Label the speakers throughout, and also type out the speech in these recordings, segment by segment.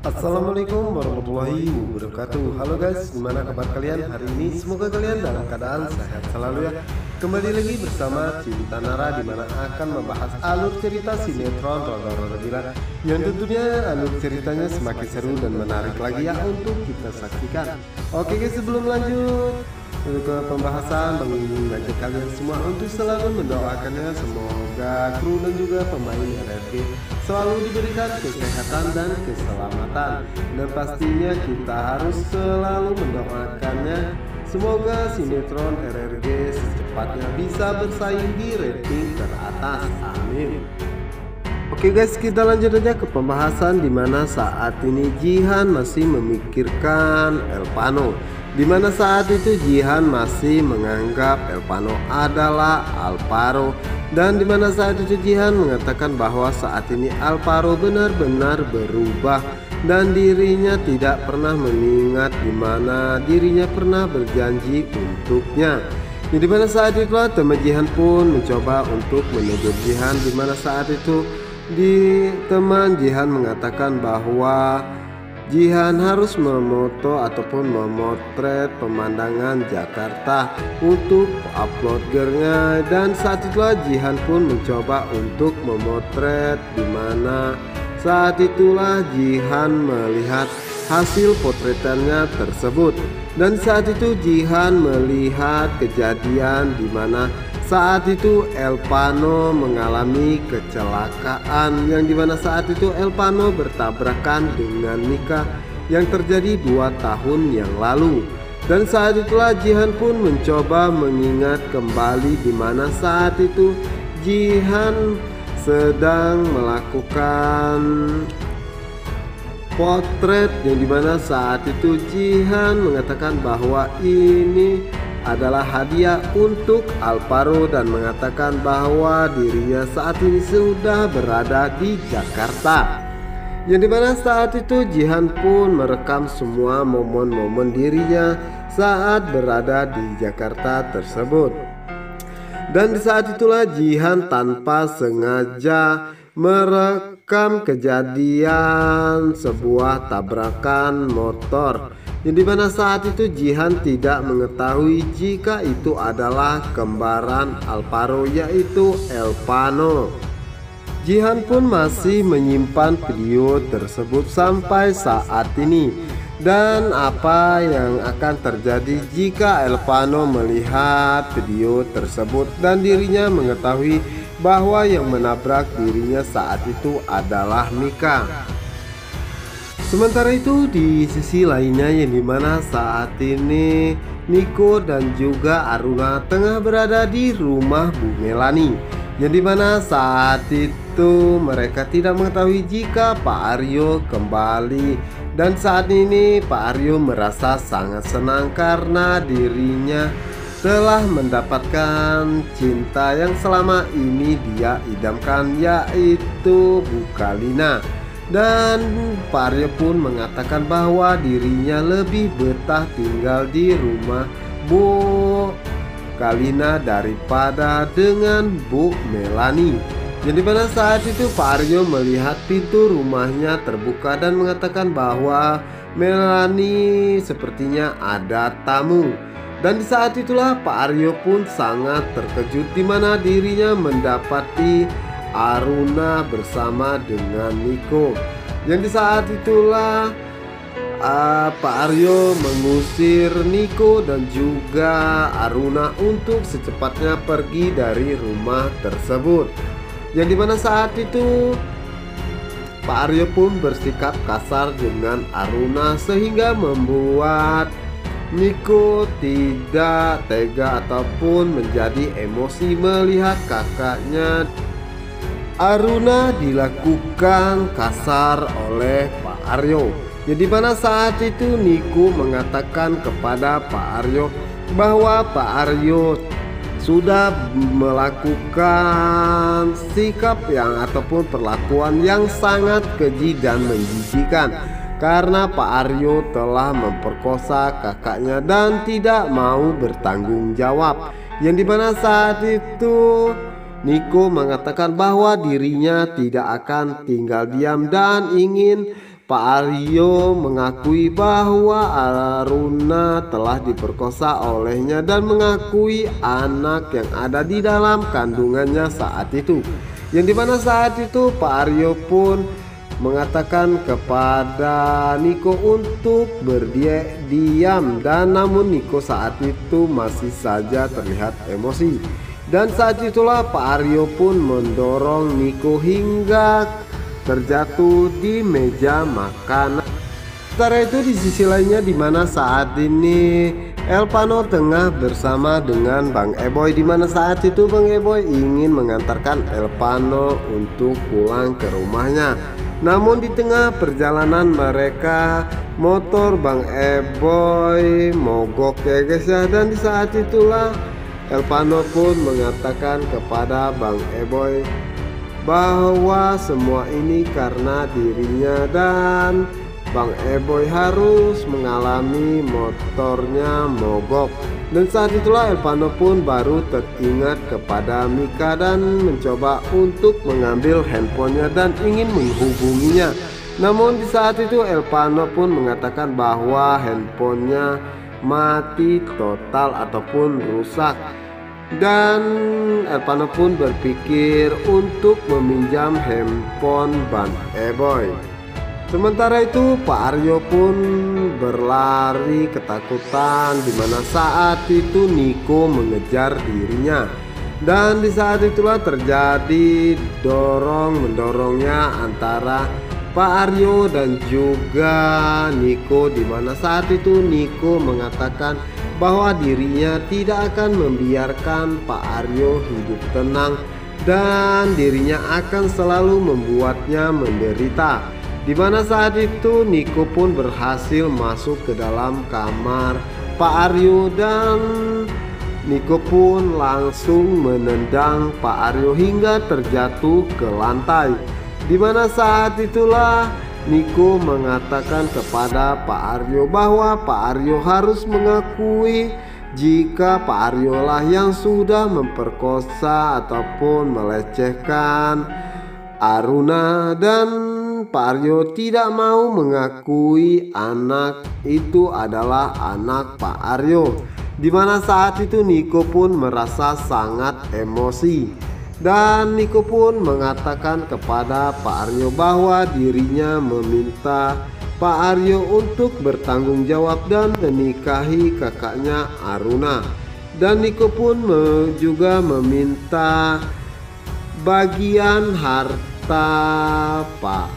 Speaker 1: Assalamualaikum warahmatullahi wabarakatuh. Halo guys, gimana kabar kalian hari ini? Semoga kalian dalam keadaan sehat selalu ya. Kembali lagi bersama Cinta Nara, dimana akan membahas alur cerita sinetron Roda-Roda Bila, yang tentunya alur ceritanya semakin seru dan menarik lagi ya untuk kita saksikan. Oke guys, sebelum lanjut ke pembahasan, Bang ingin mengajak kalian semua untuk selalu mendoakannya semoga kru dan juga pemain RRG selalu diberikan kesehatan dan keselamatan, dan pastinya kita harus selalu mendoakannya semoga sinetron RRG secepatnya bisa bersaing di rating teratas. Amin. Oke guys, kita lanjut aja ke pembahasan, dimana saat ini Jihan masih memikirkan Elpano, dimana saat itu Jihan masih menganggap Elpano adalah Alvaro, dan dimana saat itu Jihan mengatakan bahwa saat ini Alvaro benar-benar berubah dan dirinya tidak pernah mengingat dimana dirinya pernah berjanji untuknya. Di mana saat itulah teman Jihan pun mencoba untuk menegur Jihan, dimana saat itu teman Jihan mengatakan bahwa Jihan harus memoto ataupun memotret pemandangan Jakarta untuk uploadernya, dan saat itulah Jihan pun mencoba untuk memotret, dimana saat itulah Jihan melihat hasil potretannya tersebut, dan saat itu Jihan melihat kejadian dimana saat itu Elpano mengalami kecelakaan, yang dimana saat itu Elpano bertabrakan dengan Mika yang terjadi 2 tahun yang lalu. Dan saat itulah Jihan pun mencoba mengingat kembali dimana saat itu Jihan sedang melakukan potret, yang dimana saat itu Jihan mengatakan bahwa ini adalah hadiah untuk Alvaro dan mengatakan bahwa dirinya saat ini sudah berada di Jakarta, yang dimana saat itu Jihan pun merekam semua momen-momen dirinya saat berada di Jakarta tersebut. Dan di saat itulah Jihan tanpa sengaja merekam kejadian sebuah tabrakan motor, yang dimana saat itu Jihan tidak mengetahui jika itu adalah kembaran Alvaro, yaitu Elpano. Jihan pun masih menyimpan video tersebut sampai saat ini, dan apa yang akan terjadi jika Elpano melihat video tersebut dan dirinya mengetahui bahwa yang menabrak dirinya saat itu adalah Mika. Sementara itu di sisi lainnya, yang dimana saat ini Niko dan juga Aruna tengah berada di rumah Bu Melani, yang dimana saat itu mereka tidak mengetahui jika Pak Aryo kembali, dan saat ini Pak Aryo merasa sangat senang karena dirinya telah mendapatkan cinta yang selama ini dia idamkan, yaitu Bu Kalina. Dan Pak Aryo pun mengatakan bahwa dirinya lebih betah tinggal di rumah Bu Kalina daripada dengan Bu Melani. Jadi pada saat itu Pak Aryo melihat pintu rumahnya terbuka dan mengatakan bahwa Melani sepertinya ada tamu. Dan di saat itulah Pak Aryo pun sangat terkejut dimana dirinya mendapati Aruna bersama dengan Niko. Yang di saat itulah Pak Aryo mengusir Niko dan juga Aruna untuk secepatnya pergi dari rumah tersebut. Yang dimana saat itu Pak Aryo pun bersikap kasar dengan Aruna sehingga membuat Niko tidak tega ataupun menjadi emosi melihat kakaknya Aruna dilakukan kasar oleh Pak Aryo. Jadi pada saat itu Niko mengatakan kepada Pak Aryo bahwa Pak Aryo sudah melakukan sikap yang ataupun perlakuan yang sangat keji dan menjijikan, karena Pak Aryo telah memperkosa kakaknya dan tidak mau bertanggung jawab. Yang dimana saat itu Niko mengatakan bahwa dirinya tidak akan tinggal diam dan ingin Pak Aryo mengakui bahwa Aruna telah diperkosa olehnya dan mengakui anak yang ada di dalam kandungannya saat itu. Yang dimana saat itu Pak Aryo pun mengatakan kepada Niko untuk berdiam, dan namun Niko saat itu masih saja terlihat emosi. Dan saat itulah Pak Aryo pun mendorong Niko hingga terjatuh di meja makan. Sementara itu di sisi lainnya dimana saat ini Elpano tengah bersama dengan Bang Eboy, dimana saat itu Bang Eboy ingin mengantarkan Elpano untuk pulang ke rumahnya. Namun di tengah perjalanan mereka motor Bang Eboy mogok ya guys ya, dan di saat itulah Elpano pun mengatakan kepada Bang Eboy bahwa semua ini karena dirinya dan Bang Eboy harus mengalami motornya mogok. Dan saat itulah Elpano pun baru teringat kepada Mika dan mencoba untuk mengambil handphonenya dan ingin menghubunginya. Namun di saat itu Elpano pun mengatakan bahwa handphonenya mati total ataupun rusak. Dan Elpano pun berpikir untuk meminjam handphone Bang Eboy. Sementara itu Pak Aryo pun berlari ketakutan, dimana saat itu Niko mengejar dirinya. Dan di saat itulah terjadi dorong-mendorongnya antara Pak Aryo dan juga Niko, dimana saat itu Niko mengatakan bahwa dirinya tidak akan membiarkan Pak Aryo hidup tenang dan dirinya akan selalu membuatnya menderita. Dimana saat itu Niko pun berhasil masuk ke dalam kamar Pak Aryo dan Niko pun langsung menendang Pak Aryo hingga terjatuh ke lantai. Dimana saat itulah Niko mengatakan kepada Pak Aryo bahwa Pak Aryo harus mengakui jika Pak Aryo lah yang sudah memperkosa ataupun melecehkan Aruna, dan Pak Aryo tidak mau mengakui anak itu adalah anak Pak Aryo. Dimana saat itu Niko pun merasa sangat emosi. Dan Niko pun mengatakan kepada Pak Aryo bahwa dirinya meminta Pak Aryo untuk bertanggung jawab dan menikahi kakaknya Aruna. Dan Niko pun juga meminta bagian harta Pak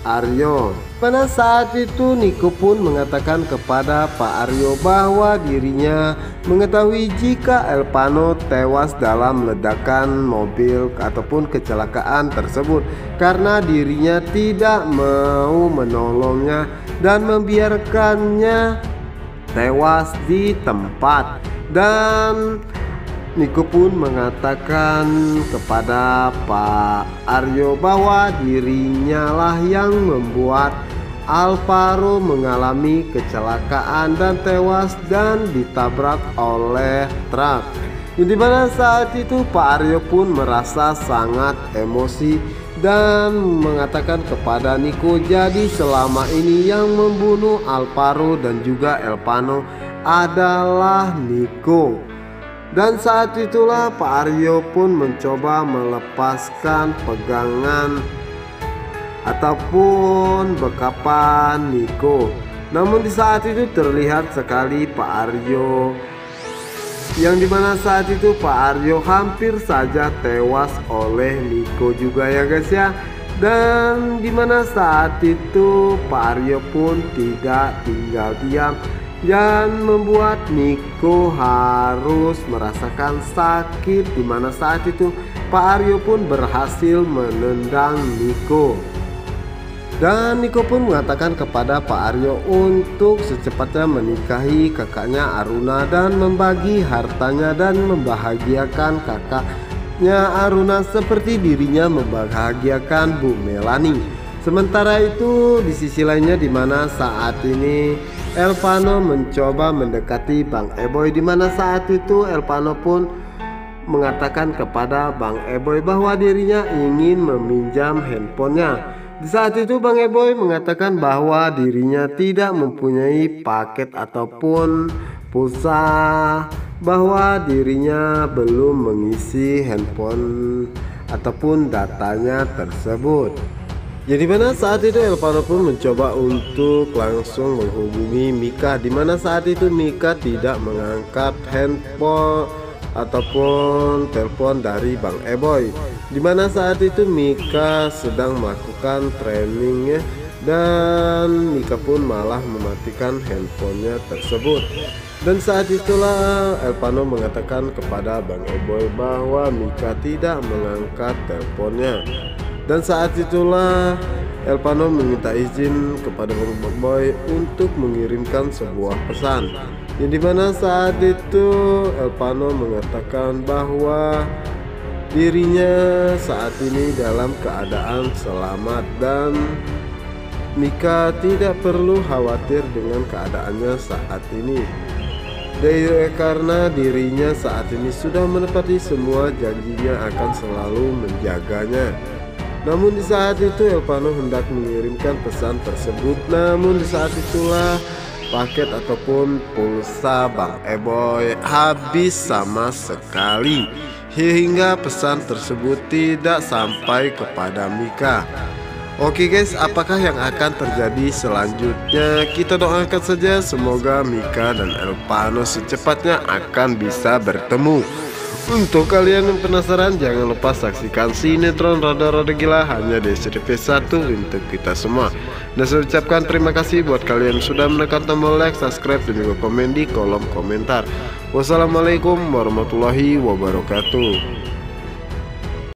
Speaker 1: Aryo. Pada saat itu Niko pun mengatakan kepada Pak Aryo bahwa dirinya mengetahui jika Elpano tewas dalam ledakan mobil ataupun kecelakaan tersebut karena dirinya tidak mau menolongnya dan membiarkannya tewas di tempat. Dan Niko pun mengatakan kepada Pak Aryo bahwa dirinya lah yang membuat Alvaro mengalami kecelakaan dan tewas dan ditabrak oleh truk. Di mana saat itu Pak Aryo pun merasa sangat emosi dan mengatakan kepada Niko, jadi selama ini yang membunuh Alvaro dan juga Elpano adalah Niko. Dan saat itulah Pak Aryo pun mencoba melepaskan pegangan ataupun bekapan Niko. Namun di saat itu terlihat sekali Pak Aryo, yang dimana saat itu Pak Aryo hampir saja tewas oleh Niko juga ya guys ya. Dan dimana saat itu Pak Aryo pun tidak tinggal diam dan membuat Niko harus merasakan sakit, dimana saat itu Pak Aryo pun berhasil menendang Niko. Dan Niko pun mengatakan kepada Pak Aryo untuk secepatnya menikahi kakaknya Aruna dan membagi hartanya dan membahagiakan kakaknya Aruna seperti dirinya membahagiakan Bu Melani. Sementara itu di sisi lainnya dimana saat ini Elpano mencoba mendekati Bang Eboy, dimana saat itu Elpano pun mengatakan kepada Bang Eboy bahwa dirinya ingin meminjam handphonenya. Di saat itu Bang Eboy mengatakan bahwa dirinya tidak mempunyai paket ataupun pulsa, bahwa dirinya belum mengisi handphone ataupun datanya tersebut. Jadi mana saat itu Elvano pun mencoba untuk langsung menghubungi Mika, di mana saat itu Mika tidak mengangkat handphone ataupun telepon dari Bang Eboy, di mana saat itu Mika sedang melakukan training ya, dan Mika pun malah mematikan handphonenya tersebut. Dan saat itulah Elvano mengatakan kepada Bang Eboy bahwa Mika tidak mengangkat teleponnya. Dan saat itulah Elvano meminta izin kepada Bang Eboy untuk mengirimkan sebuah pesan, yang dimana saat itu Elvano mengatakan bahwa dirinya saat ini dalam keadaan selamat dan Mika tidak perlu khawatir dengan keadaannya saat ini, karena dirinya saat ini sudah menepati semua janjinya akan selalu menjaganya. Namun di saat itu Elvano hendak mengirimkan pesan tersebut, namun di saat itulah paket ataupun pulsa Bang Eboy habis sama sekali, hingga pesan tersebut tidak sampai kepada Mika. Oke guys, apakah yang akan terjadi selanjutnya? Kita doakan saja semoga Mika dan Elvano secepatnya akan bisa bertemu. Untuk kalian yang penasaran, jangan lupa saksikan sinetron Rada-Rada Gila hanya di SCTV1 untuk kita semua. Dan saya ucapkan terima kasih buat kalian yang sudah menekan tombol like, subscribe, dan juga komen di kolom komentar. Wassalamualaikum warahmatullahi wabarakatuh.